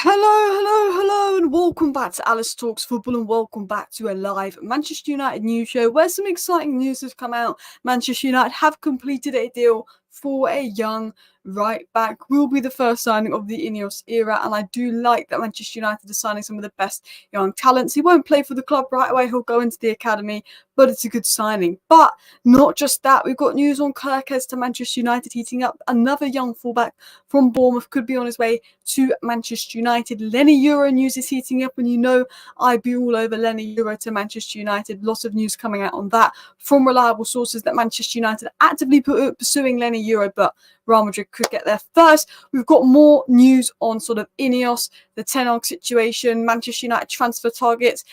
Hello, and welcome back to Alice Talks Football, and welcome back to a live Manchester United news show where some exciting news has come out. Manchester United have completed a deal for a young right back. Will be the first signing of the INEOS era, and I do like that Manchester United are signing some of the best young talents. He won't play for the club right away, he'll go into the academy, but it's a good signing. But not just that, we've got news on Kirkes to Manchester United heating up. Another young fullback from Bournemouth could be on his way to Manchester United. Leny Yoro news is heating up, and you know I'd be all over Leny Yoro to Manchester United. Lots of news coming out on that from reliable sources that Manchester United are actively pursuing Leny Yoro, but Real Madrid could get there first. We've got more news on sort of INEOS, the Ten Hag situation, Manchester United transfer targets.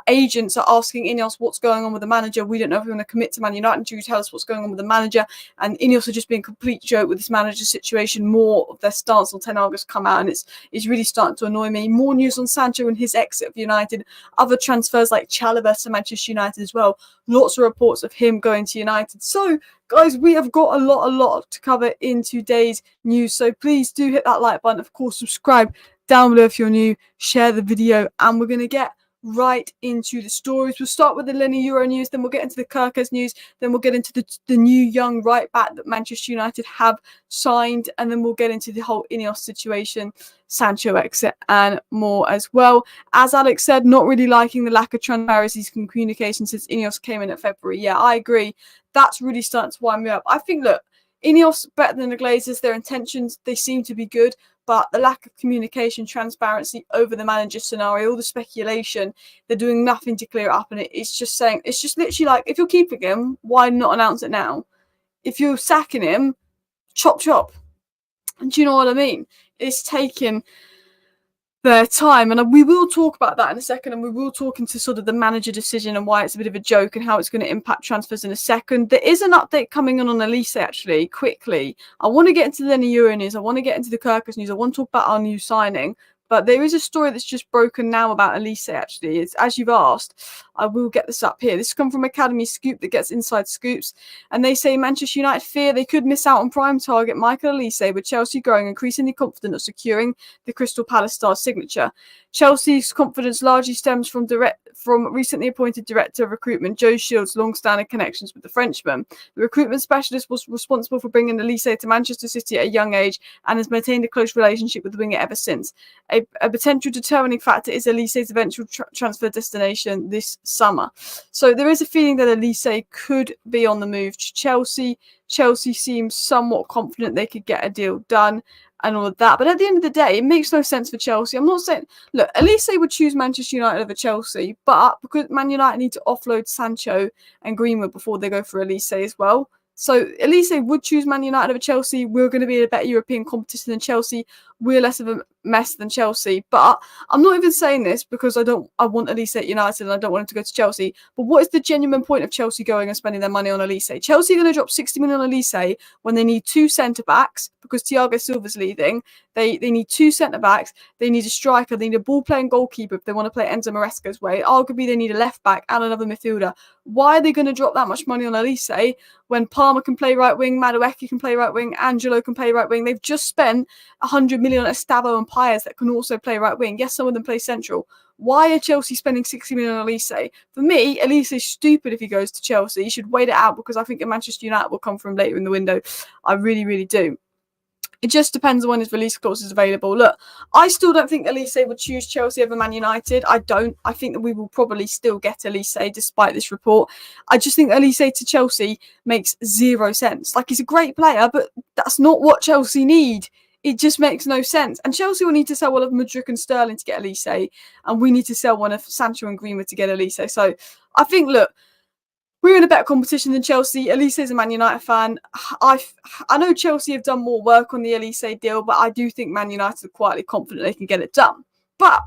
Agents are asking INEOS what's going on with the manager. We don't know if we want to commit to Man United until you tell us what's going on with the manager. And INEOS are just being a complete joke with this manager situation. More of their stance on Ten Hag has come out, and it's really starting to annoy me. More news on Sancho and his exit of United. Other transfers like Chalobah to Manchester United as well. Lots of reports of him going to United. So, guys, we have got a lot to cover in today's news. So please do hit that like button. Of course, subscribe down below if you're new. Share the video, and we're going to get right into the stories. We'll start with the Leny Yoro news, then we'll get into the Kirkes news, then we'll get into the new young right back that Manchester United have signed, and then we'll get into the whole INEOS situation, Sancho exit, and more as well. As Alex said, not really liking the lack of transparency and communication since INEOS came in February. Yeah, I agree. That's really starting to wind me up. I think, look, INEOS better than the Glazers. Their intentions, they seem to be good, but the lack of communication, transparency over the manager scenario, all the speculation, they're doing nothing to clear it up. And it's just saying, it's just literally like, if you're keeping him, why not announce it now? If you're sacking him, chop. And do you know what I mean? It's taking their time, and we will talk about that in a second, and we will talk into sort of the manager decision and why it's a bit of a joke and how it's going to impact transfers in a second. There is an update coming on Olise, actually, quickly. I want to get into the Leny Yoro news, I want to get into the Kirkes news, I want to talk about our new signing, but there is a story that's just broken now about Olise, actually. It's, as you've asked, I will get this up here. This has come from Academy Scoop that gets inside scoops, and they say Manchester United fear they could miss out on prime target Michael Olise, with Chelsea growing increasingly confident of securing the Crystal Palace star's signature. Chelsea's confidence largely stems from recently appointed director of recruitment Joe Shield's long-standing connections with the Frenchman. The recruitment specialist was responsible for bringing Olise to Manchester City at a young age and has maintained a close relationship with the winger ever since. A potential determining factor is Olise's eventual transfer destination this summer. So there is a feeling that Olise could be on the move to Chelsea. Chelsea seems somewhat confident they could get a deal done and all of that. But at the end of the day, it makes no sense for Chelsea. I'm not saying, look, Olise would choose Manchester United over Chelsea, but because Man United need to offload Sancho and Greenwood before they go for Olise as well. So Olise would choose Man United over Chelsea. We're going to be in a better European competition than Chelsea. We're less of a mess than Chelsea. But I'm not even saying this because I want Olise at United and I don't want him to go to Chelsea. But what is the genuine point of Chelsea going and spending their money on Olise? Chelsea are going to drop 60 million on Olise when they need two centre-backs because Thiago Silva's leaving. They need two centre-backs. They need a striker. They need a ball-playing goalkeeper if they want to play Enzo Maresca's way. Arguably, they need a left-back and another midfielder. Why are they going to drop that much money on Olise when Palmer can play right wing, Madueke can play right wing, Angelo can play right wing? They've just spent 100 million on Estavo and Pires that can also play right wing. Yes, some of them play central. Why are Chelsea spending 60 million on Olise? For me, Olise is stupid if he goes to Chelsea. He should wait it out because I think Manchester United will come for him later in the window. I really do. It just depends on when his release clause is available. Look, I still don't think Olise would choose Chelsea over Man United. I don't. I think that we will probably still get Olise despite this report. I just think Olise to Chelsea makes zero sense. Like, he's a great player, but that's not what Chelsea need. It just makes no sense. And Chelsea will need to sell one of Mudryk and Sterling to get Olise, and we need to sell one of Sancho and Greenwood to get Olise. So I think, look, we're in a better competition than Chelsea. Olise is a Man United fan. I know Chelsea have done more work on the Olise deal, but I do think Man United are quietly confident they can get it done. But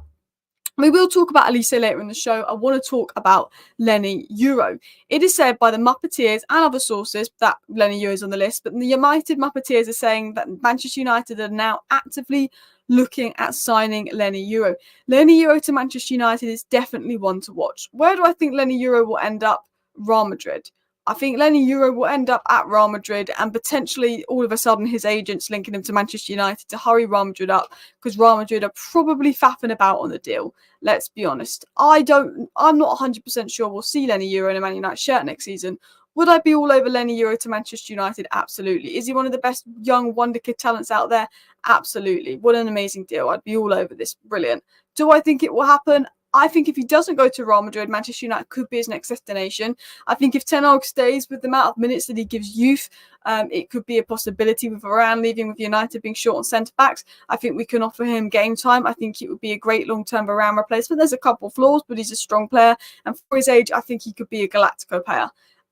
we will talk about Olise later in the show. I want to talk about Leny Yoro. It is said by the Muppeteers and other sources that Leny Yoro is on the list, but the United Muppeteers are saying that Manchester United are now actively looking at signing Leny Yoro. Leny Yoro to Manchester United is definitely one to watch. Where do I think Leny Yoro will end up? Real Madrid. I think Leny Yoro will end up at Real Madrid, and potentially all of a sudden his agents linking him to Manchester United to hurry Real Madrid up, because Real Madrid are probably faffing about on the deal. Let's be honest. I'm not 100% sure we'll see Leny Yoro in a Man United shirt next season. Would I be all over Leny Yoro to Manchester United? Absolutely. Is he one of the best young wonder kid talents out there? Absolutely. What an amazing deal. I'd be all over this. Brilliant. Do I think it will happen? I think if he doesn't go to Real Madrid, Manchester United could be his next destination. I think if Ten Hag stays with the amount of minutes that he gives youth, it could be a possibility with Varane leaving, with United being short on centre-backs. I think we can offer him game time. I think it would be a great long-term Varane replacement. There's a couple flaws, but he's a strong player. And for his age, I think he could be a Galactico player.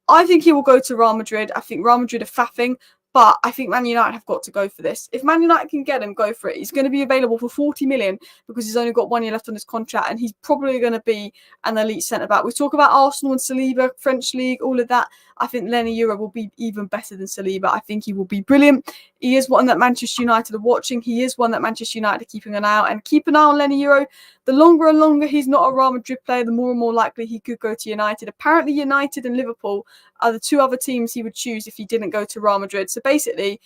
I think he will go to Real Madrid. I think Real Madrid are faffing. But I think Man United have got to go for this. If Man United can get him, go for it. He's going to be available for 40 million because he's only got 1 year left on his contract, and he's probably going to be an elite centre-back. We talk about Arsenal and Saliba, French League, all of that. I think Leny Yoro will be even better than Saliba. I think he will be brilliant. He is one that Manchester United are watching. He is one that Manchester United are keeping an eye out. And keep an eye on Leny Yoro. The longer and longer he's not a Real Madrid player, the more and more likely he could go to United. Apparently United and Liverpool are the two other teams he would choose if he didn't go to Real Madrid. So basically,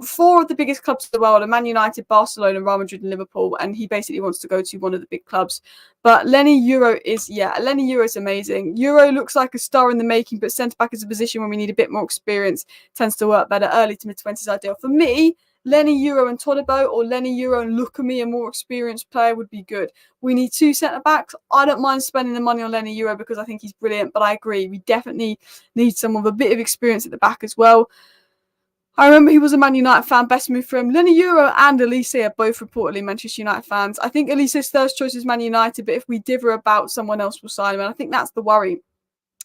four of the biggest clubs in the world are Man United, Barcelona, Real Madrid and Liverpool, and he basically wants to go to one of the big clubs. But Leny Yoro is amazing. Yoro looks like a star in the making, but centre-back is a position where we need a bit more experience. Tends to work better. Early to mid-20s ideal. For me, Leny Yoro and Chalobah, or Leny Yoro and look at me, a more experienced player would be good. We need two centre-backs. I don't mind spending the money on Leny Yoro because I think he's brilliant, but I agree, we definitely need someone with a bit of experience at the back as well. I remember he was a Man United fan. Best move for him. Leny Yoro and Olise are both reportedly Manchester United fans. I think Elise's first choice is Man United, but if we dither about, someone else will sign him, and I think that's the worry.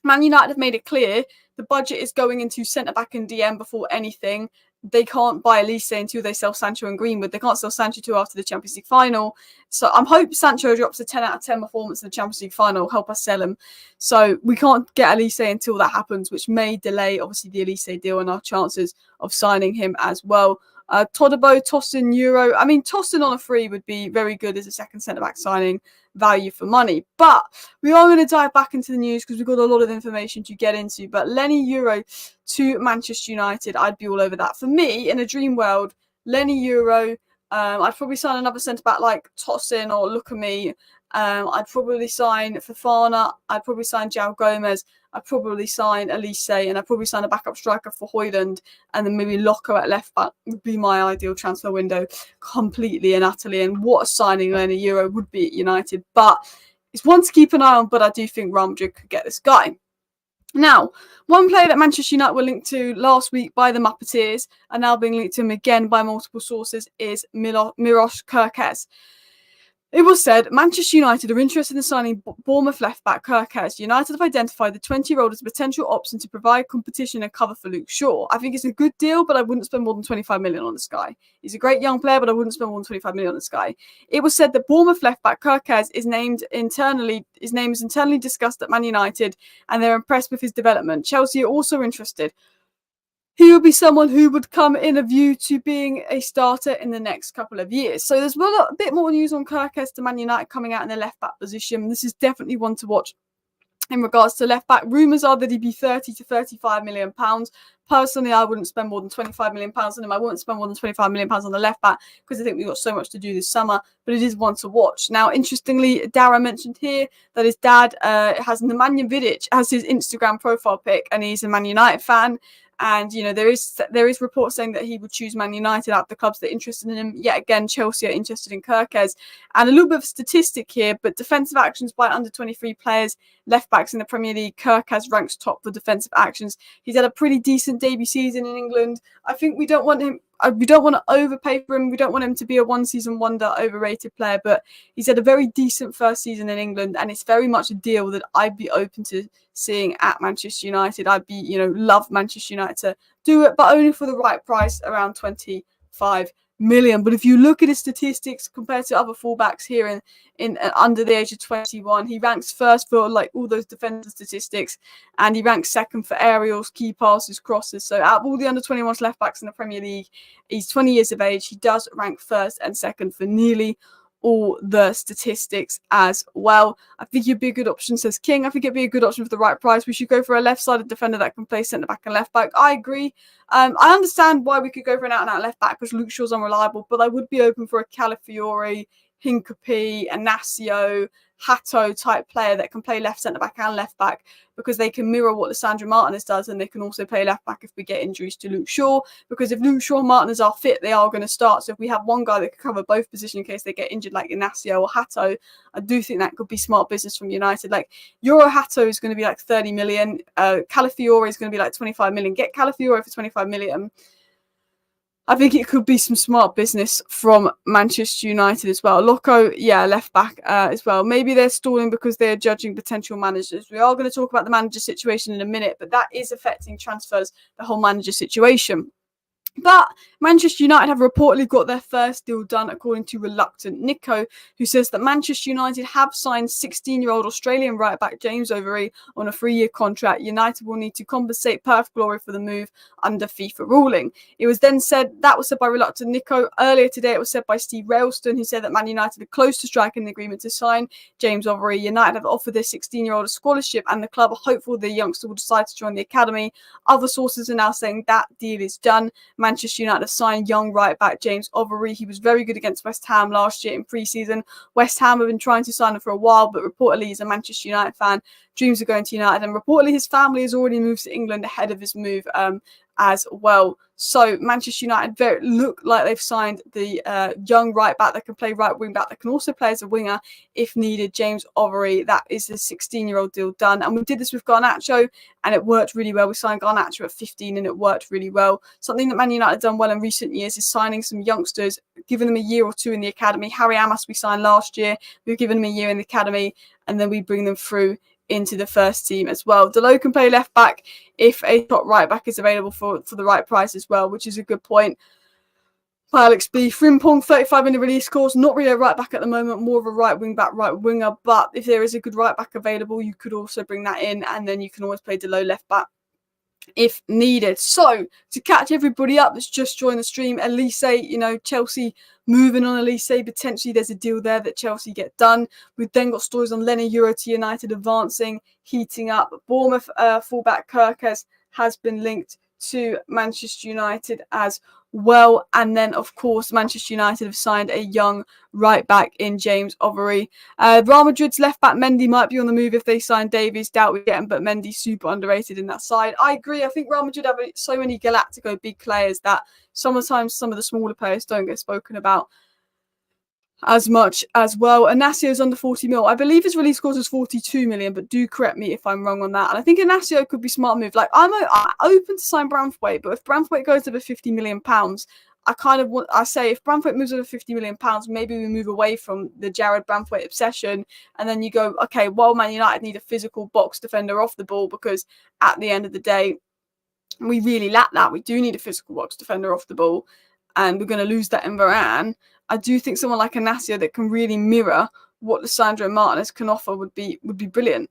Man United have made it clear the budget is going into centre-back and DM before anything. They can't buy Olise until they sell Sancho and Greenwood. They can't sell Sancho till after the Champions League final. So I'm hoping Sancho drops a 10 out of 10 performance in the Champions League final, help us sell him. So we can't get Olise until that happens, which may delay, obviously, the Olise deal and our chances of signing him as well. Chalobah, Tosin, Yoro. I mean, Tosin on a free would be very good as a second centre-back signing, value for money. But we are going to dive back into the news because we've got a lot of information to get into. But Leny Yoro to Manchester United, I'd be all over that. For me, in a dream world, Leny Yoro, I'd probably sign another centre-back like Tosin or Lukami. I'd probably sign Fofana. I'd probably sign João Gomez. I'd probably sign Olise, and I'd probably sign a backup striker for Højlund, and then maybe Loco at left back would be my ideal transfer window completely and utterly. And what a signing Leny Yoro would be at United. But it's one to keep an eye on, but I do think Real Madrid could get this guy. Now, one player that Manchester United were linked to last week by the Muppeteers, and now being linked to him again by multiple sources, is Miroš Kerkez. It was said Manchester United are interested in signing Bournemouth left-back Kerkez. United have identified the 20-year-old as a potential option to provide competition and cover for Luke Shaw. I think it's a good deal, but I wouldn't spend more than 25 million on this guy. He's a great young player, but I wouldn't spend more than 25 million on this guy. It was said that Bournemouth left-back Kerkez his name is internally discussed at Man United, and they're impressed with his development. Chelsea are also interested. He would be someone who would come in a view to being a starter in the next couple of years. So there's a bit more news on Kerkez to Man United coming out in the left-back position. This is definitely one to watch in regards to left-back. Rumours are that he'd be 30 to 35 million pounds. Personally, I wouldn't spend more than 25 million pounds on him. I wouldn't spend more than 25 million pounds on the left-back because I think we've got so much to do this summer, but it is one to watch. Now, interestingly, Dara mentioned here that his dad has Nemanja Vidic as his Instagram profile pic, and he's a Man United fan. And, you know, there is reports saying that he would choose Man United out of the clubs that are interested in him. Yet again, Chelsea are interested in Kerkez. And a little bit of a statistic here, but defensive actions by under 23 players, left backs in the Premier League, Kerkez ranks top for defensive actions. He's had a pretty decent debut season in England. I think we don't want to overpay for him. We don't want him to be a one-season wonder, overrated player, but he's had a very decent first season in England, and it's very much a deal that I'd be open to seeing at Manchester United. I'd be, love Manchester United to do it, but only for the right price, around 25 million. But if you look at his statistics compared to other fullbacks here in under the age of 21, he ranks first for like all those defender statistics, and he ranks second for aerials, key passes, crosses. So out of all the under 21s left backs in the Premier League, he's 20 years of age. He does rank first and second for nearly all the statistics as well. I think he'd be a good option, says King. I think it'd be a good option for the right price. We should go for a left-sided defender that can play centre-back and left-back. I agree. I understand why we could go for an out-and-out left-back because Luke Shaw's unreliable, but I would be open for a Calafiore, Hincapié, Inacio, Hato type player that can play left centre-back and left-back because they can mirror what Lisandro Martinez does, and they can also play left-back if we get injuries to Luke Shaw, because if Luke Shaw and Martinez are fit, they are going to start. So if we have one guy that can cover both positions in case they get injured, like Inacio or Hato, I do think that could be smart business from United. Like, Yoro Hato is going to be like 30 million. Calafiore is going to be like 25 million. Get Calafiore for 25 million. I think it could be some smart business from Manchester United as well. Loco, yeah, left back as well. Maybe they're stalling because they're judging potential managers. We are going to talk about the manager situation in a minute, but that is affecting transfers, the whole manager situation. But Manchester United have reportedly got their first deal done, according to Reluctant Nico, who says that Manchester United have signed 16-year-old Australian right-back James Overy on a 3-year contract. United will need to compensate Perth Glory for the move under FIFA ruling. It was then said, that was said by Reluctant Nico. Earlier today, it was said by Steve Railston, who said that Man United are close to striking an agreement to sign James Overy. United have offered their 16-year-old a scholarship, and the club are hopeful the youngster will decide to join the academy. Other sources are now saying that deal is done. Manchester United have signed young right-back James Overy. He was very good against West Ham last year in pre-season. West Ham have been trying to sign him for a while, but reportedly he's a Manchester United fan. Dreams of going to United, and reportedly his family has already moved to England ahead of his move as well. So Manchester United look like they've signed the young right back that can play right wing back, that can also play as a winger if needed, James Overy. That is the 16-year-old deal done. And we did this with Garnacho and it worked really well. We signed Garnacho at 15 and it worked really well. Something that Man United have done well in recent years is signing some youngsters, giving them a year or two in the academy. Harry Amos we signed last year. We've given him a year in the academy and then we bring them through into the first team as well. Delo can play left back if a top right back is available for the right price as well, which is a good point. Alex B. Frimpong, 35 in the release course. Not really a right back at the moment, more of a right wing back, right winger. But if there is a good right back available, you could also bring that in, and then you can always play Delo left back if needed. So to catch everybody up that's just joined the stream, Olise, Chelsea moving on Olise. Potentially there's a deal there that Chelsea get done. We've then got stories on Leny Yoro to United advancing, heating up. Bournemouth fullback Kirkes has been linked to Manchester United as well. And then, of course, Manchester United have signed a young right back in James Overy. Real Madrid's left back Mendy might be on the move if they sign Davies. Doubt we get him, but Mendy's super underrated in that side. I agree. I think Real Madrid have so many Galactico big players that sometimes some of the smaller players don't get spoken about as much as well. Inacio's under 40 mil. I believe his release cost is 42 million, but do correct me if I'm wrong on that. And I think Inacio could be smart move. Like, I'm open to sign Branthwaite, but if Branthwaite goes over 50 million pounds, I say if Branthwaite moves over 50 million pounds, maybe we move away from the Jared Branthwaite obsession, and then you go, okay, well, Man United need a physical box defender off the ball, because at the end of the day, we really lack that. We do need a physical box defender off the ball, and we're going to lose that in Varane. I do think someone like Inacio that can really mirror what Lisandro Martinez can offer would be brilliant.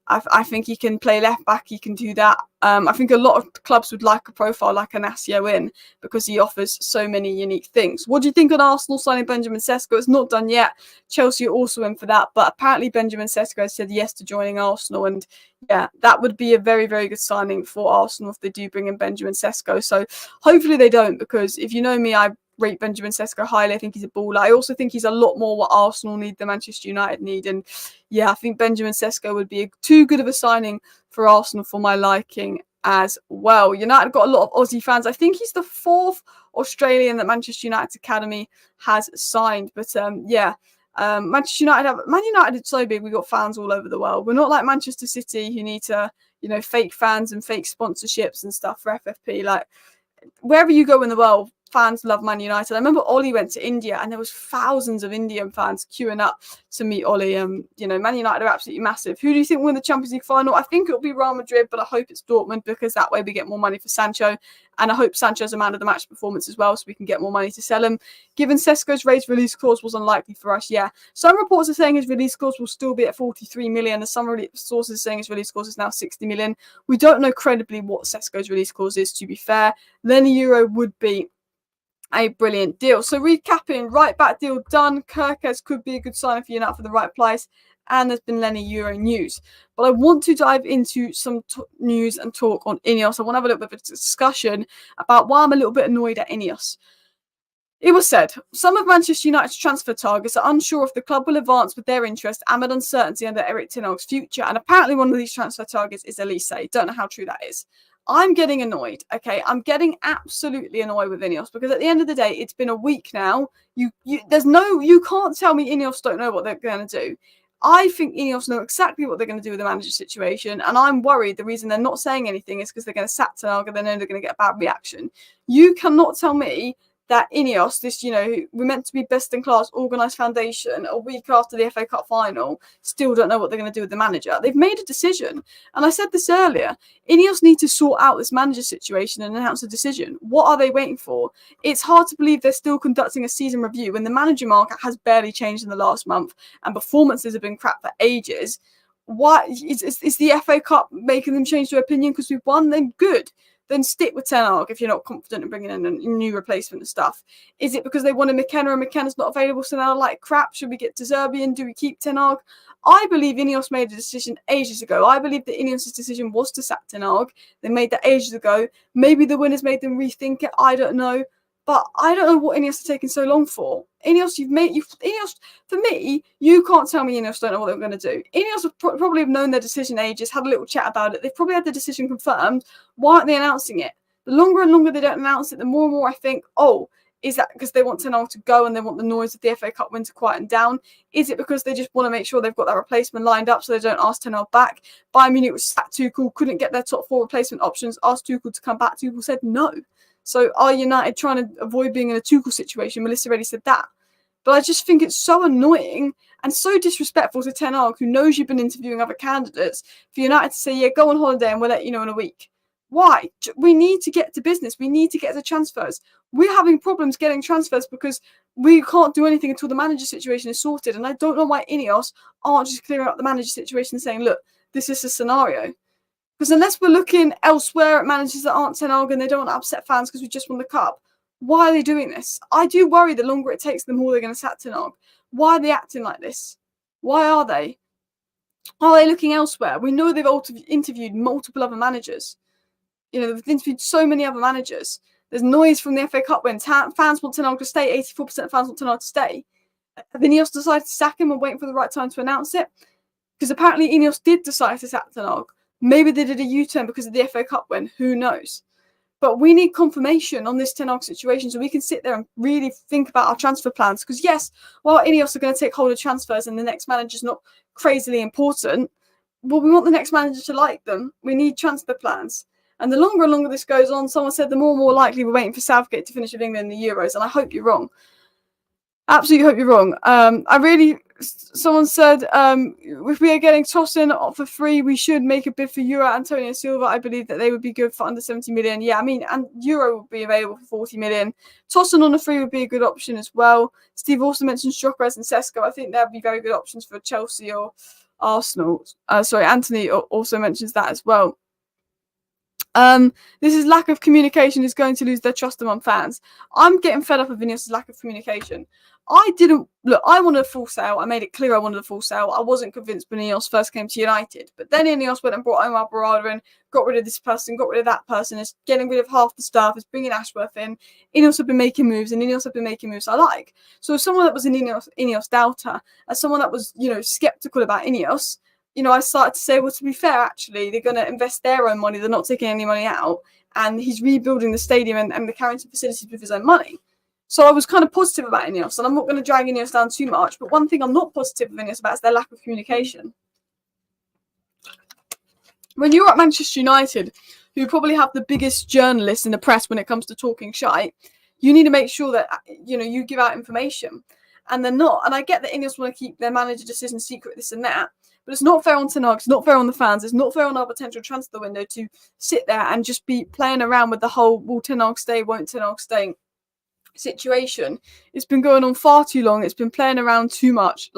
I think he can play left back. He can do that. I think a lot of clubs would like a profile like Inacio in, because he offers so many unique things. What do you think on Arsenal signing Benjamin Sesko? It's not done yet. Chelsea are also in for that, but apparently Benjamin Sesko has said yes to joining Arsenal, and yeah, that would be a very, very good signing for Arsenal if they do bring in Benjamin Sesko. So hopefully they don't, because if you know me, I rate Benjamin Sesko highly. I think he's a baller. I also think he's a lot more what Arsenal need than Manchester United need. And yeah, I think Benjamin Sesko would be too good of a signing for Arsenal for my liking as well. United got a lot of Aussie fans. I think he's the 4th Australian that Manchester United's academy has signed. But Manchester United Man United is so big, we got fans all over the world. We're not like Manchester City, who need to, fake fans and fake sponsorships and stuff for FFP. Like, wherever you go in the world, fans love Man United. I remember Ollie went to India and there was thousands of Indian fans queuing up to meet Ollie. Man United are absolutely massive. Who do you think will win the Champions League final? I think it'll be Real Madrid, but I hope it's Dortmund, because that way we get more money for Sancho. And I hope Sancho's a man of the match performance as well, so we can get more money to sell him. Given Sesko's raised release clause was unlikely for us, yeah. Some reports are saying his release clause will still be at 43 million, and some sources are saying his release clause is now 60 million. We don't know credibly what Sesko's release clause is, to be fair. Leny Yoro would be a brilliant deal. So recapping, right back deal done. Kirkes could be a good sign for United for the right price. And there's been Leny Yoro news. But I want to dive into some news and talk on INEOS. I want to have a little bit of a discussion about why I'm a little bit annoyed at INEOS. It was said, some of Manchester United's transfer targets are unsure if the club will advance with their interest amid uncertainty under Erik Ten Hag's future. And apparently one of these transfer targets is Olise. Don't know how true that is. I'm getting annoyed, okay? I'm getting absolutely annoyed with INEOS because at the end of the day, it's been a week now. You can't tell me INEOS don't know what they're going to do. I think INEOS know exactly what they're going to do with the manager situation, and I'm worried the reason they're not saying anything is because they're going to sack Ten Hag and they know they're going to get a bad reaction. You cannot tell me that INEOS, this, we're meant to be best in class organised foundation, a week after the FA Cup final, still don't know what they're going to do with the manager. They've made a decision. And I said this earlier, INEOS need to sort out this manager situation and announce a decision. What are they waiting for? It's hard to believe they're still conducting a season review when the manager market has barely changed in the last month and performances have been crap for ages. Why is the FA Cup making them change their opinion because we've won? Then good. Then stick with Ten Hag if you're not confident in bringing in a new replacement and stuff. Is it because they wanted McKenna and McKenna's not available, so now like crap? Should we get De Zerbi in? Do we keep Ten Hag? I believe INEOS made a decision ages ago. I believe that INEOS' decision was to sack Ten Hag. They made that ages ago. Maybe the winners made them rethink it. I don't know. But I don't know what INEOS are taking so long for. INEOS, INEOS, for me, you can't tell me INEOS don't know what they're going to do. INEOS have probably have known their decision ages, had a little chat about it. They've probably had the decision confirmed. Why aren't they announcing it? The longer and longer they don't announce it, the more and more I think, is that because they want Ten Hag to go and they want the noise of the FA Cup win to quieten down? Is it because they just want to make sure they've got that replacement lined up so they don't ask Ten Hag back? Bayern Munich was sacked Tuchel, couldn't get their top 4 replacement options, asked Tuchel to come back. Tuchel said no. So are United trying to avoid being in a Tuchel situation? Melissa already said that. But I just think it's so annoying and so disrespectful to Ten Hag, who knows you've been interviewing other candidates, for United to say, yeah, go on holiday and we'll let you know in a week. Why? We need to get to business. We need to get to transfers. We're having problems getting transfers because we can't do anything until the manager situation is sorted. And I don't know why INEOS aren't just clearing up the manager situation and saying, look, this is a scenario. Because unless we're looking elsewhere at managers that aren't Ten Hag and they don't want to upset fans because we just won the cup, why are they doing this? I do worry the longer it takes them, the more they're going to sack Ten Hag. Why are they acting like this? Why are they? Are they looking elsewhere? We know they've interviewed multiple other managers. They've interviewed so many other managers. There's noise from the FA Cup win. Fans want Ten Hag to stay. 84% of fans want Ten Hag to stay. Have INEOS decided to sack him and waiting for the right time to announce it? Because apparently INEOS did decide to sack Ten Hag. Maybe they did a U-turn because of the FA Cup win. Who knows? But we need confirmation on this Ten Hag situation so we can sit there and really think about our transfer plans. Because yes, while INEOS are going to take hold of transfers and the next manager's not crazily important, well, we want the next manager to like them. We need transfer plans. And the longer and longer this goes on, someone said the more and more likely we're waiting for Southgate to finish with England in the Euros. And I hope you're wrong. Absolutely hope you're wrong. Someone said, if we are getting Tosin for free, we should make a bid for Euro, Antonio Silva. I believe that they would be good for under 70 million. Yeah, I mean, and Euro would be available for 40 million. Tosin on a free would be a good option as well. Steve also mentioned Strokres and Sesko. I think that would be very good options for Chelsea or Arsenal. Anthony also mentions that as well. This is lack of communication is going to lose their trust among fans. I'm getting fed up of INEOS' lack of communication. I wanted a full sale. I made it clear I wanted a full sale. I wasn't convinced when INEOS first came to United. But then INEOS went and brought Omar Barada in, got rid of this person, got rid of that person, is getting rid of half the staff, is bringing Ashworth in. INEOS have been making moves, and INEOS have been making moves I like. So as someone that was an INEOS doubter, as someone that was, sceptical about INEOS, I started to say, well, to be fair, actually, they're going to invest their own money. They're not taking any money out. And he's rebuilding the stadium and the Carrington facilities with his own money. So I was kind of positive about INEOS. And I'm not going to drag INEOS down too much. But one thing I'm not positive of INEOS about is their lack of communication. When you're at Manchester United, who probably have the biggest journalists in the press when it comes to talking shite, you need to make sure that, you give out information. And they're not. And I get that INEOS want to keep their manager decisions secret, this and that. But it's not fair on Ten Hag, it's not fair on the fans, it's not fair on our potential transfer window to sit there and just be playing around with the whole will Ten Hag stay, won't Ten Hag stay situation. It's been going on far too long. It's been playing around too much.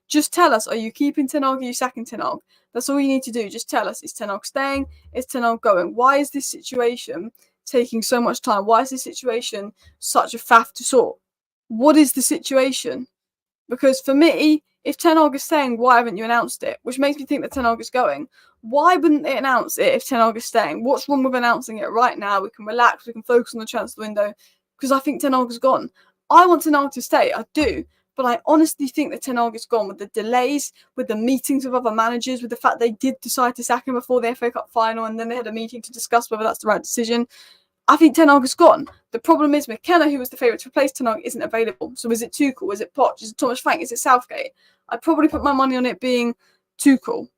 Just tell us, are you keeping Ten Hag, are you sacking Ten Hag? That's all you need to do. Just tell us, is Ten Hag staying? Is Ten Hag going? Why is this situation taking so much time? Why is this situation such a faff to sort? What is the situation? Because for me, if Ten Hag is staying, why haven't you announced it? Which makes me think that Ten Hag is going. Why wouldn't they announce it if Ten Hag is staying? What's wrong with announcing it right now? We can relax, we can focus on the transfer window, because I think Ten Hag is gone. I want Ten Hag to stay, I do, but I honestly think that Ten Hag is gone with the delays, with the meetings with other managers, with the fact they did decide to sack him before the FA Cup final, and then they had a meeting to discuss whether that's the right decision. I think Ten Hag is gone. The problem is McKenna, who was the favourite to replace Ten Hag, isn't available. So is it Tuchel? Is it Poch? Is it Thomas Frank? Is it Southgate? I'd probably put my money on it being Tuchel.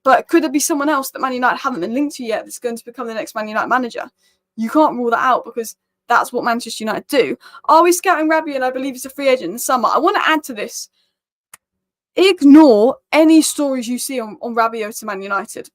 But could it be someone else that Man United haven't been linked to yet that's going to become the next Man United manager? You can't rule that out because that's what Manchester United do. Are we scouting Rabiot? And I believe he's a free agent in the summer. I want to add to this. Ignore any stories you see on Rabiot to Man United.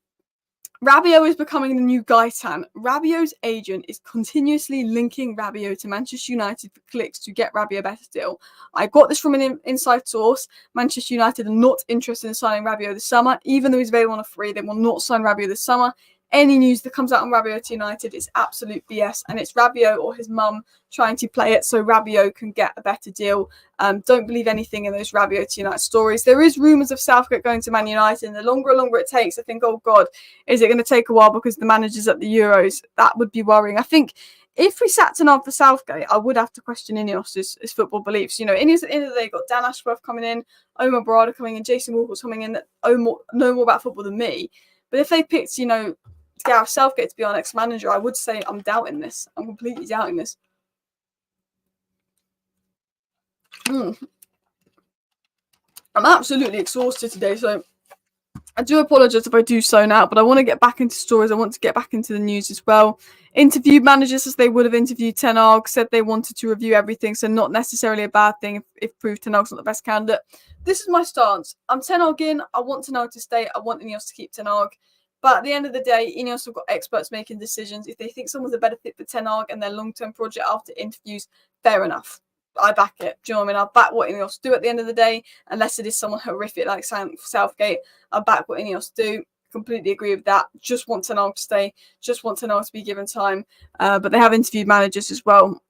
Rabiot is becoming the new Gaetan. Rabiot's agent is continuously linking Rabiot to Manchester United for clicks to get Rabiot a better deal. I got this from an inside source. Manchester United are not interested in signing Rabiot this summer. Even though he's available on a free, they will not sign Rabiot this summer. Any news that comes out on Rabiot to United is absolute BS, and it's Rabiot or his mum trying to play it so Rabiot can get a better deal. Don't believe anything in those Rabiot to United stories. There is rumours of Southgate going to Man United, and the longer it takes, I think, oh God, is it going to take a while because the manager's at the Euros? That would be worrying. I think if we sat Ten Hag for Southgate, I would have to question INEOS' his football beliefs. You know, INEOS at the end of the day got Dan Ashworth coming in, Omar Barada coming in, Jason Walker's coming in that know more about football than me. But if they picked, you know, Gareth Southgate to be our next manager, I would say I'm doubting this. I'm completely doubting this. I'm absolutely exhausted today, so I do apologise if I do zone out, but I want to get back into stories. I want to get back into the news as well. Interviewed managers as they would have interviewed Ten Hag, said they wanted to review everything, so not necessarily a bad thing if proved Ten Hag's not the best candidate. This is my stance. I'm Ten Hag in. I want Ten Hag to stay. I want INEOS to keep Ten Hag. But at the end of the day, INEOS have got experts making decisions. If they think someone's a better fit for Ten Hag and their long-term project after interviews, fair enough. I back it. Do you know what I mean? I'll back what INEOS do at the end of the day, unless it is someone horrific like Southgate. I'll back what INEOS do. Completely agree with that. Just want Ten Hag to stay. Just want Ten Hag to be given time. But they have interviewed managers as well.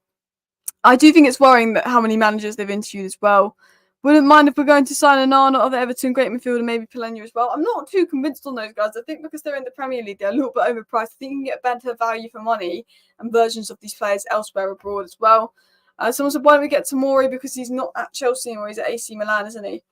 I do think it's worrying that how many managers they've interviewed as well. Wouldn't mind if we're going to sign Onana or the Everton great midfielder, maybe Pellegrini as well. I'm not too convinced on those guys. I think because they're in the Premier League, they're a little bit overpriced. I think you can get better value for money and versions of these players elsewhere abroad as well. Someone said, why don't we get Tomori because he's not at Chelsea anymore, he's at AC Milan, isn't he?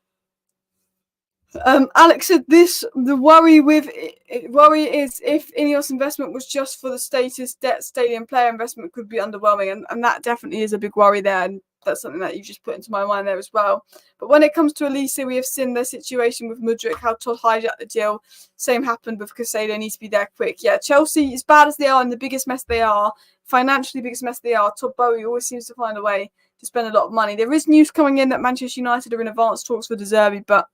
Alex said the worry is if INEOS investment was just for the status, debt, stadium player investment could be underwhelming, and that definitely is a big worry there, and that's something that you just put into my mind there as well. But when it comes to Olise, we have seen the situation with Mudryk, how Todd hijacked the deal. Same happened with Caicedo, needs to be there quick. Yeah, Chelsea, as bad as they are and the biggest mess they are, financially biggest mess they are, Todd Boehly always seems to find a way to spend a lot of money. There is news coming in that Manchester United are in advanced talks for De Zerbi, but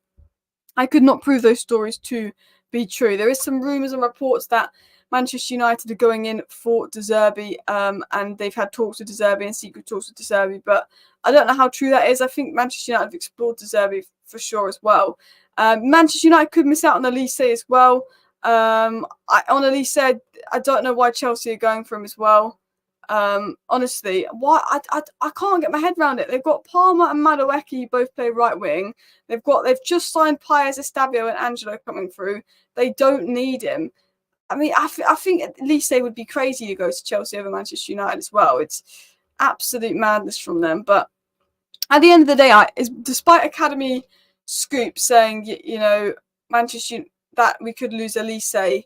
I could not prove those stories to be true. There is some rumours and reports that Manchester United are going in for De Zerbi, and they've had talks with De Zerbi and secret talks with De Zerbi, but I don't know how true that is. I think Manchester United have explored De Zerbi for sure as well. Manchester United could miss out on Olise as well. On Olise, I don't know why Chelsea are going for him as well. Honestly, why I can't get my head around it. They've got Palmer and Madueke who both play right wing. They've just signed Paez, Estabio and Angelo coming through. They don't need him. I mean, I think at least they would be crazy to go to Chelsea over Manchester United as well. It's absolute madness from them. But at the end of the day, despite Academy Scoop saying, you know, Manchester that we could lose Olise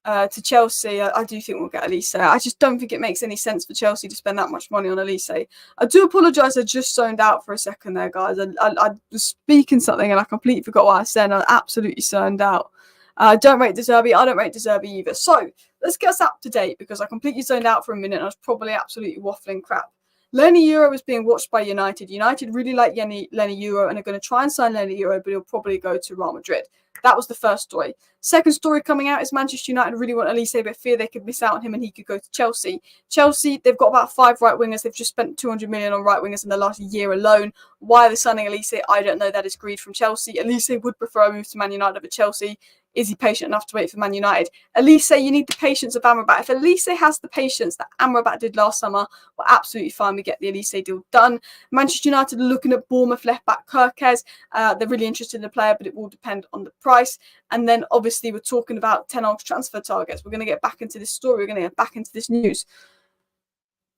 to Chelsea, I do think we'll get Olise. I just don't think it makes any sense for Chelsea to spend that much money on Olise. I do apologise, I just zoned out for a second there, guys. I was speaking something and I completely forgot what I said. I absolutely zoned out. Don't rate De Zerbi. I don't rate De Zerbi either. So let's get us up to date because I completely zoned out for a minute and I was probably absolutely waffling crap. Leny Yoro is being watched by United. United really like Leny Yoro and are going to try and sign Leny Yoro, but he'll probably go to Real Madrid. That was the first story. Second story coming out is Manchester United really want Olise, but fear they could miss out on him and he could go to Chelsea. Chelsea, they've got about 5 right wingers. They've just spent 200 million on right wingers in the last year alone. Why are they signing Olise? I don't know. That is greed from Chelsea. Olise would prefer a move to Man United over Chelsea. is he patient enough to wait for Man United? Olise, you need the patience of Amrabat. If Olise has the patience that Amrabat did last summer, we're absolutely fine. We get the Olise deal done. Manchester United are looking at Bournemouth left-back Kirkes. They're really interested in the player, but it will depend on the price. And then, obviously, we're talking about Ten Hag's transfer targets. We're going to get back into this story. We're going to get back into this news.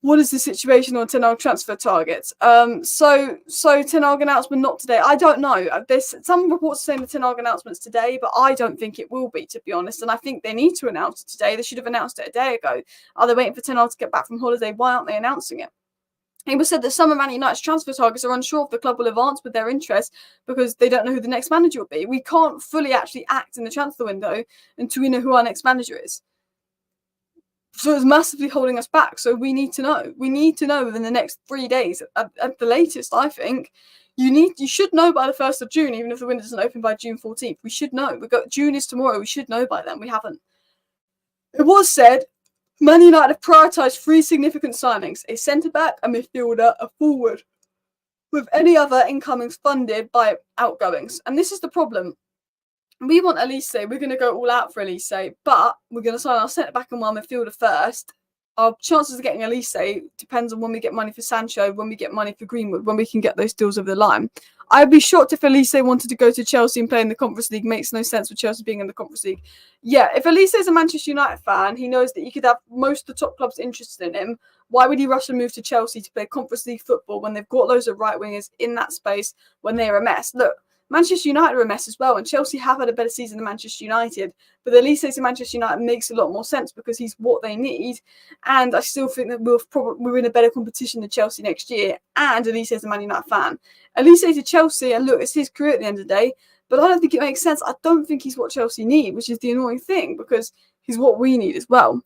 What is the situation on Ten Hag transfer targets? So Ten Hag announcement not today. I don't know. There's some reports saying the Ten Hag announcement's today, but I don't think it will be, to be honest. And I think they need to announce it today. They should have announced it a day ago. Are they waiting for Ten Hag to get back from holiday? Why aren't they announcing it? It was said that some of Man United's transfer targets are unsure if the club will advance with their interest because they don't know who the next manager will be. We can't fully actually act in the transfer window until we know who our next manager is. So it's massively holding us back. So we need to know. We need to know within the next 3 days at the latest, I think. You should know by the 1st of June, even if the window doesn't open by June 14th. We should know. June is tomorrow. We should know by then. We haven't. It was said Man United have prioritised 3 significant signings: a centre-back, a midfielder, a forward, with any other incomings funded by outgoings. And this is the problem. We want Olise. We're going to go all out for Olise, but we're going to sign our centre-back and one midfielder first. Our chances of getting Olise depends on when we get money for Sancho, when we get money for Greenwood, when we can get those deals over the line. I'd be shocked if Olise wanted to go to Chelsea and play in the Conference League. Makes no sense with Chelsea being in the Conference League. Yeah, if Olise is a Manchester United fan, he knows that he could have most of the top clubs interested in him. Why would he rush and move to Chelsea to play Conference League football when they've got loads of right wingers in that space when they're a mess? Look, Manchester United are a mess as well, and Chelsea have had a better season than Manchester United. But Olise to Manchester United makes a lot more sense because he's what they need. And I still think that we're in a better competition than Chelsea next year. And Olise is a Man United fan. Olise to Chelsea, and look, it's his career at the end of the day. But I don't think it makes sense. I don't think he's what Chelsea need, which is the annoying thing because he's what we need as well.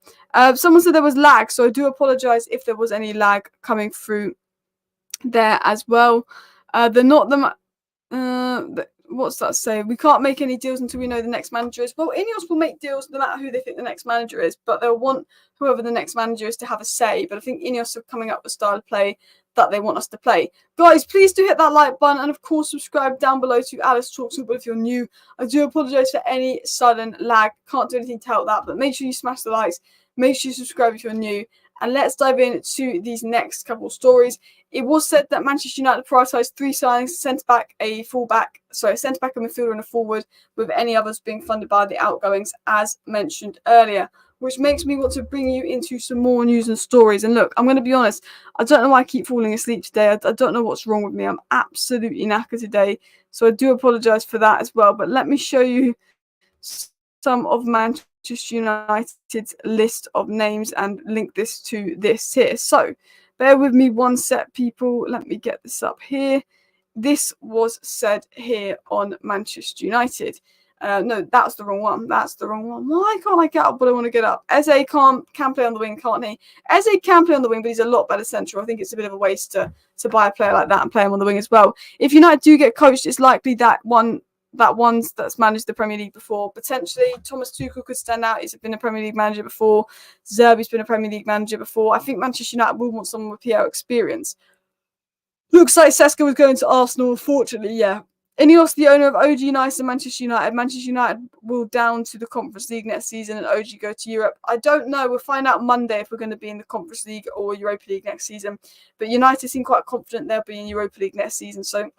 Someone said there was lag, so I do apologise if there was any lag coming through there as well. What's that say? We can't make any deals until we know the next manager is. Well, INEOS will make deals no matter who they think the next manager is, but they'll want whoever the next manager is to have a say. But I think INEOS are coming up with style of play that they want us to play. Guys, please do hit that like button and, of course, subscribe down below to Alice Talks Football if you're new. I do apologise for any sudden lag. Can't do anything to help that, but make sure you smash the likes. Make sure you subscribe if you're new. And let's dive into these next couple of stories. It was said that Manchester United prioritised 3 signings: a centre-back, a full-back, a centre-back, a midfielder and a forward, with any others being funded by the outgoings, as mentioned earlier, which makes me want to bring you into some more news and stories. And look, I'm going to be honest, I don't know why I keep falling asleep today. I don't know what's wrong with me. I'm absolutely knackered today, so I do apologise for that as well. But let me show you some of Manchester United's list of names and link this to this here. So bear with me one sec, people. Let me get this up here. This was said here on Manchester United. No, that's the wrong one. That's the wrong one. Why can't I get up what I want to get up? Eze can play on the wing, can't he? Eze can play on the wing, but he's a lot better central. I think it's a bit of a waste to buy a player like that and play him on the wing as well. If United do get coached, it's likely that one's that's managed the Premier League before. Potentially, Thomas Tuchel could stand out. He's been a Premier League manager before. Zerbi's been a Premier League manager before. I think Manchester United will want someone with PL experience. Looks like Seska was going to Arsenal, unfortunately, yeah. INEOS, the owner of OG Nice and Manchester United. Manchester United will down to the Conference League next season and OG go to Europe. I don't know. We'll find out Monday if we're going to be in the Conference League or Europa League next season. But United seem quite confident they'll be in Europa League next season. So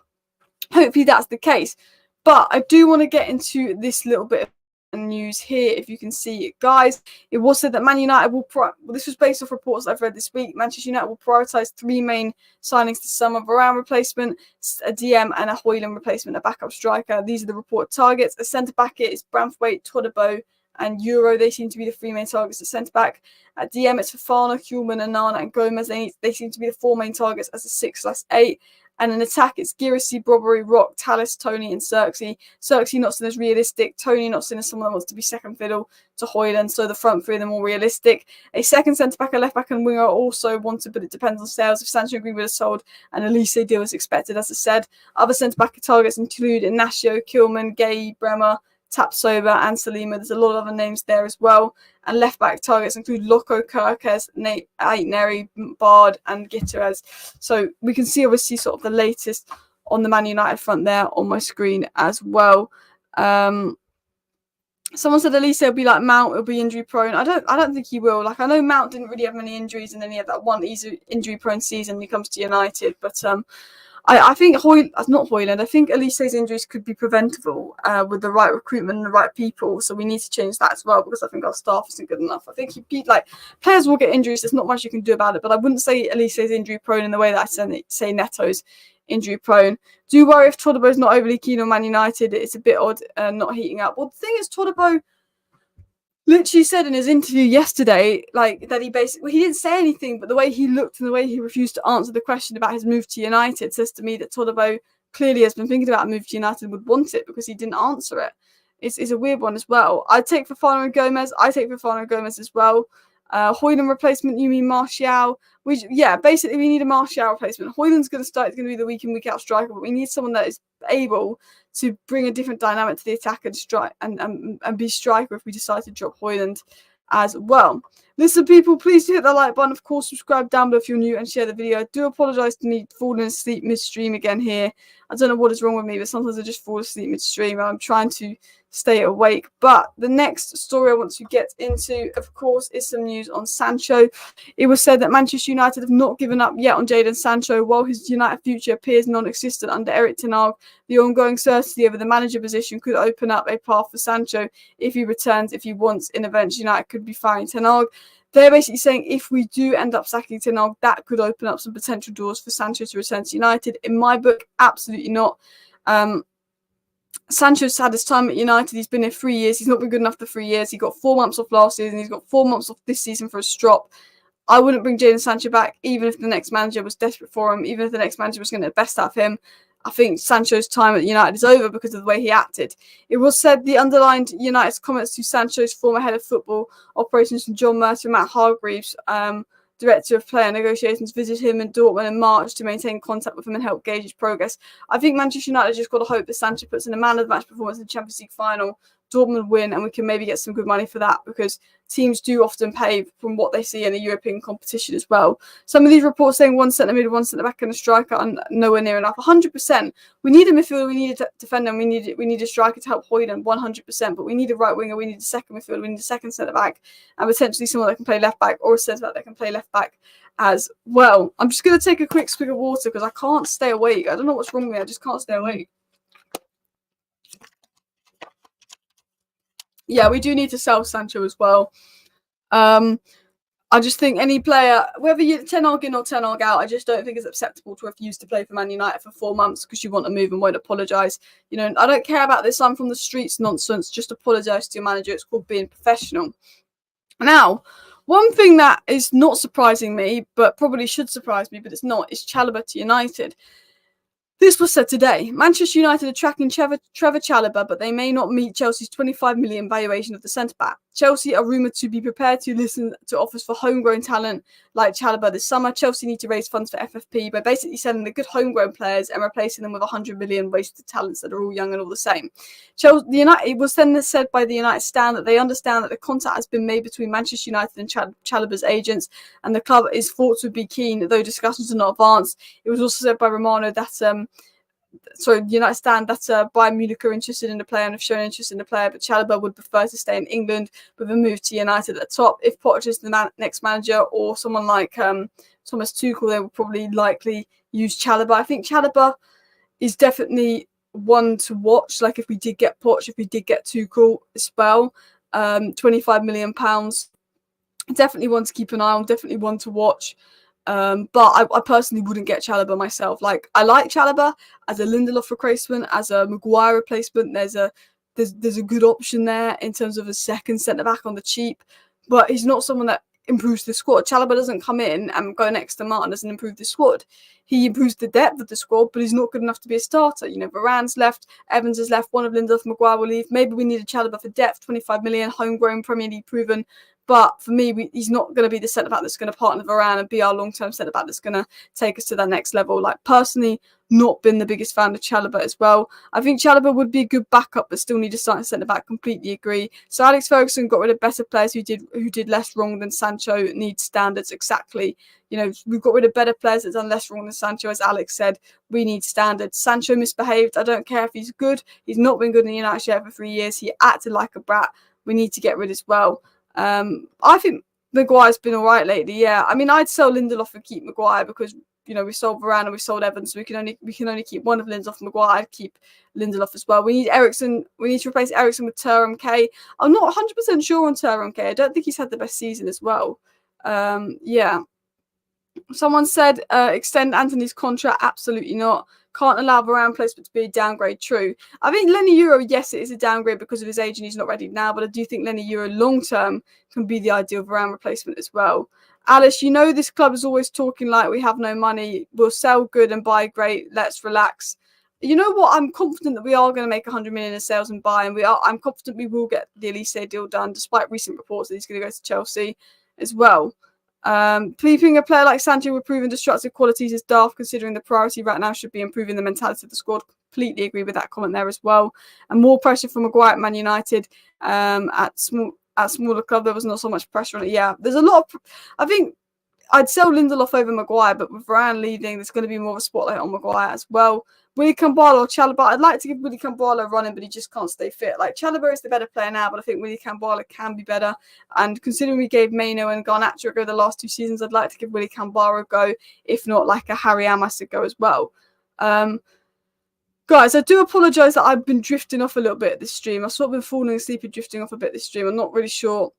hopefully that's the case. But I do want to get into this little bit of news here, if you can see it, guys. It was said that Man United will this was based off reports I've read this week. Manchester United will prioritise 3 main signings this summer: Varane replacement, a DM and a Højlund replacement, a backup striker. These are the reported targets. A centre back is Branthwaite, Chalobah and Yoro. They seem to be the 3 main targets at centre back. At DM it's Fofana, Koeman, Onana and Gomez. They seem to be the 4 main targets as a 6/8. And in attack, it's Girassi, Brobbery, Rock, Tallis, Tony, and Xerxes. Xerxes not seen as realistic. Tony not seen as someone that wants to be second fiddle to Højlund. So the front 3 are the more realistic. A second centre-back, a left-back, and winger are also wanted, but it depends on sales. If Sancho and Greenwood are sold, an Olise deal is expected, as I said. Other centre-back targets include Ignacio, Kilman, Gay, Bremer, Tapsoba and Salima. There's a lot of other names there as well. And left-back targets include Loco, Kirkes, Neri, Bard and Gutierrez. So we can see obviously sort of the latest on the Man United front there on my screen as well. Someone said Olise will be like Mount, will be injury prone. I don't think he will. Like, I know Mount didn't really have many injuries, and then he had that one easy injury prone season when he comes to United. But I think not Hoyland. I think Olise's injuries could be preventable with the right recruitment and the right people. So we need to change that as well, because I think our staff isn't good enough. I think like players will get injuries. There's not much you can do about it. But I wouldn't say Olise's injury prone in the way that I say Neto's injury prone. Do worry if Chalobah's not overly keen on Man United. It's a bit odd not heating up. Well, the thing is, Chalobah literally said in his interview yesterday, like, that he didn't say anything, but the way he looked and the way he refused to answer the question about his move to United says to me that Chalobah clearly has been thinking about a move to United and would want it, because he didn't answer it. It's a weird one as well. I take Fofana and Gomez. I take Fofana and Gomez as well. Hoyland replacement, you mean Martial? Basically we need a Martial replacement. Hoyland's going to be the week in, week out striker, but we need someone that is able to bring a different dynamic to the attack and strike and be striker if we decide to drop Hoyland as well. Listen, people, please do hit the like button. Of course, subscribe down below if you're new and share the video. I do apologise to me falling asleep midstream again here. I don't know what is wrong with me, but sometimes I just fall asleep midstream and I'm trying to stay awake. But the next story I want to get into, of course, is some news on Sancho. It was said that Manchester United have not given up yet on Jadon Sancho. While his United future appears non-existent under Erik Ten Hag, the ongoing certainty over the manager position could open up a path for Sancho if he returns, if he wants, in events United could be firing Ten Hag. They're basically saying if we do end up sacking Ten Hag, that could open up some potential doors for Sancho to return to United. In my book, absolutely not. Sancho's had his time at United. He's been here 3 years. He's not been good enough for 3 years. He got 4 months off last season. He's got 4 months off this season for a strop. I wouldn't bring Jadon Sancho back, even if the next manager was desperate for him, even if the next manager was going to get the best out of him. I think Sancho's time at United is over because of the way he acted. It was said the underlined United's comments to Sancho's former head of football operations from John Murphy and Matt Hargreaves, director of player negotiations, visited him in Dortmund in March to maintain contact with him and help gauge his progress. I think Manchester United just got to hope that Sancho puts in a man of the match performance in the Champions League final, Dortmund win, and we can maybe get some good money for that, because teams do often pay from what they see in the European competition as well. Some of these reports saying one centre mid, one centre back, and a striker are nowhere near enough. 100%. We need a midfielder, we need a defender, and we need a striker to help Hoyland. 100%. But we need a right winger, we need a second midfielder, we need a second centre back, and potentially someone that can play left back, or a centre back that can play left back as well. I'm just going to take a quick swig of water because I can't stay awake. I don't know what's wrong with me. I just can't stay awake. Yeah, we do need to sell Sancho as well. I just think any player, whether you're Ten Hag in or Ten Hag out, I just don't think it's acceptable to refuse to play for Man United for 4 months because you want to move and won't apologise. You know, I don't care about this I'm from the streets nonsense. Just apologise to your manager. It's called being professional. Now, one thing that is not surprising me, but probably should surprise me, but it's not, is Chalobah to United. This was said today. Manchester United are tracking Trevor Chalobah, but they may not meet Chelsea's 25 million valuation of the centre-back. Chelsea are rumoured to be prepared to listen to offers for homegrown talent like Chalobah this summer. Chelsea need to raise funds for FFP by basically selling the good homegrown players and replacing them with 100 million wasted talents that are all young and all the same. It was then said by the United stand that they understand that the contact has been made between Manchester United and Chalobah's agents, and the club is thought to be keen, though discussions are not advanced. It was also said by Romano that United stand that Bayern Munich are interested in the player and have shown interest in the player, but Chalobah would prefer to stay in England with a move to United at the top. If Potter is the next manager, or someone like Thomas Tuchel, they will probably likely use Chalobah. I think Chalobah is definitely one to watch. Like, if we did get Potter, if we did get Tuchel as well, £25 million, definitely one to keep an eye on, definitely one to watch. But I personally wouldn't get Chalobah myself. Like, I like Chalobah as a Lindelof replacement, as a Maguire replacement. There's a good option there in terms of a second centre back on the cheap, but he's not someone that improves the squad. Chalobah doesn't come in and go next to Martin, doesn't improve the squad. He improves the depth of the squad, but he's not good enough to be a starter. You know, Varane's left, Evans has left, one of Lindelof, Maguire will leave. Maybe we need a Chalobah for depth. 25 million, homegrown, Premier League proven But for me, he's not going to be the centre-back that's going to partner Varane and be our long-term centre-back that's going to take us to that next level. Like, personally, not been the biggest fan of Chalobah as well. I think Chalobah would be a good backup, but still need a starting centre-back. Completely agree. So Alex Ferguson got rid of better players who did less wrong than Sancho. Needs standards, exactly. You know, we've got rid of better players that done less wrong than Sancho. As Alex said, we need standards. Sancho misbehaved. I don't care if he's good. He's not been good in the United shirt for 3 years. He acted like a brat. We need to get rid as well. I think Maguire's been all right lately. Yeah, I mean, I'd sell Lindelof and keep Maguire because, you know, we sold Varane and we sold Evans, so we can only keep one of Lindelof and Maguire. I'd keep Lindelof as well. We need Eriksen. We need to replace Eriksen with TMK. I'm not 100% sure on TMK. I don't think he's had the best season as well. Yeah. Someone said extend Anthony's contract. Absolutely not. Can't allow Varane placement to be a downgrade. True. I think Leny Yoro, yes, it is a downgrade because of his age and he's not ready now, but I do think Leny Yoro long term can be the ideal Varane replacement as well. Alice, you know this club is always talking like we have no money. We'll sell good and buy great. Let's relax. You know what? I'm confident that we are going to make 100 million in sales and buy, and I'm confident we will get the Olise deal done, despite recent reports that he's going to go to Chelsea as well. Keeping a player like Sancho with proven destructive qualities is daft, considering the priority right now should be improving the mentality of the squad. Completely agree with that comment there as well. And more pressure from Maguire at Man United. At smaller club, there was not so much pressure on it. Yeah, there's a lot of. I think I'd sell Lindelof over Maguire, but with Varane leaving, there's going to be more of a spotlight on Maguire as well. Willy Cambala or Chalobah, I'd like to give Willy Cambala a run in, but he just can't stay fit. Like, Chalobah is the better player now, but I think Willy Cambala can be better. And considering we gave Maino and Garnacho a go the last 2 seasons, I'd like to give Willy Cambala a go, if not like a Harry Amas a go as well. Guys, I do apologise that I've been drifting off a little bit this stream. I've sort of been falling asleep and drifting off a bit this stream. I'm not really sure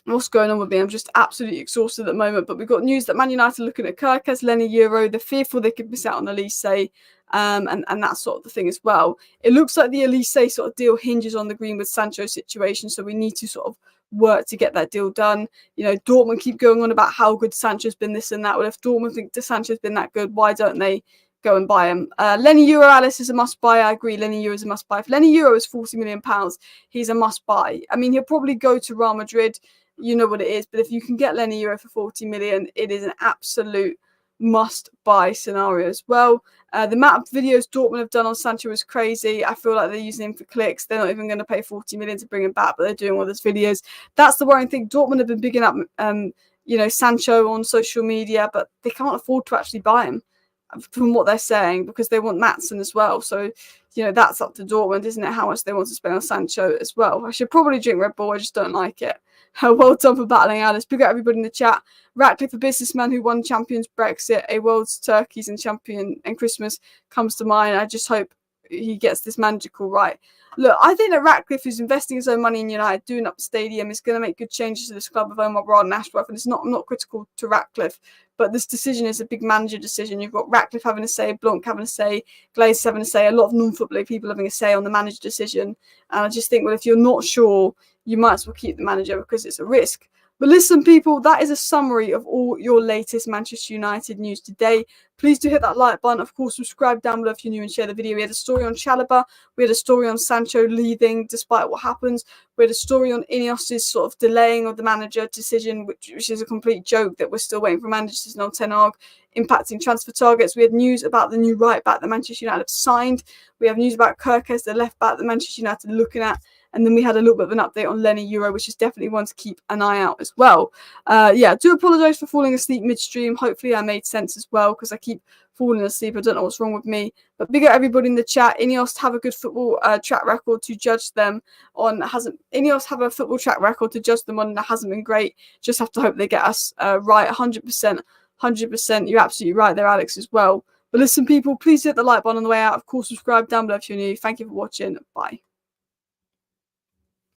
what's going on with me. I'm just absolutely exhausted at the moment. But we've got news that Man United are looking at Kirkes, Leny Yoro. They're fearful they could miss out on Olise. And that sort of the thing as well. It looks like the Olise sort of deal hinges on the Greenwood Sancho situation, so we need to sort of work to get that deal done. You know, Dortmund keep going on about how good Sancho's been, this and that. Well, if Dortmund think Sancho's been that good, why don't they go and buy him? Leny Yoro, Alice, is a must buy. I agree. Leny Yoro is a must buy. If Leny Yoro is £40 million, he's a must buy. I mean, he'll probably go to Real Madrid. You know what it is. But if you can get Leny Yoro for 40 million, it is an absolute must-buy scenario as well. The amount of videos Dortmund have done on Sancho is crazy. I feel like they're using him for clicks. They're not even going to pay 40 million to bring him back, but they're doing all those videos. That's the worrying thing. Dortmund have been bigging up, Sancho on social media, but they can't afford to actually buy him, from what they're saying, because they want Maatsen as well. So, that's up to Dortmund, isn't it? How much they want to spend on Sancho as well. I should probably drink Red Bull. I just don't like it. Well done for battling Alice. Big up everybody in the chat. Ratcliffe, a businessman who won Champions Brexit, a world's turkeys and champion and Christmas comes to mind. I just hope he gets this magical right. Look, I think that Ratcliffe, who's investing his own money in United, doing up the stadium, is going to make good changes to this club of Omar Broad and Ashworth. And I'm not critical to Ratcliffe, but this decision is a big manager decision. You've got Ratcliffe having a say, Blanc having a say, Glaze having a say, a lot of non-football people having a say on the manager decision. And I just think, well, if you're not sure, you might as well keep the manager because it's a risk. But listen, people, that is a summary of all your latest Manchester United news today. Please do hit that like button. Of course, subscribe down below if you're new and share the video. We had a story on Chalobah. We had a story on Sancho leaving despite what happens. We had a story on INEOS' sort of delaying of the manager decision, which is a complete joke that we're still waiting for manager decision on Ten Hag, impacting transfer targets. We had news about the new right back that Manchester United have signed. We have news about Kirkes, the left back that Manchester United are looking at. And then we had a little bit of an update on Leny Yoro, which is definitely one to keep an eye out as well. I do apologise for falling asleep midstream. Hopefully I made sense as well, because I keep falling asleep. I don't know what's wrong with me. But big up everybody in the chat. INEOS have a good football track record to judge them on. INEOS have a football track record to judge them on that hasn't been great. Just have to hope they get us right 100%. 100%. You're absolutely right there, Alex, as well. But listen, people, please hit the like button on the way out. Of course, subscribe down below if you're new. Thank you for watching. Bye.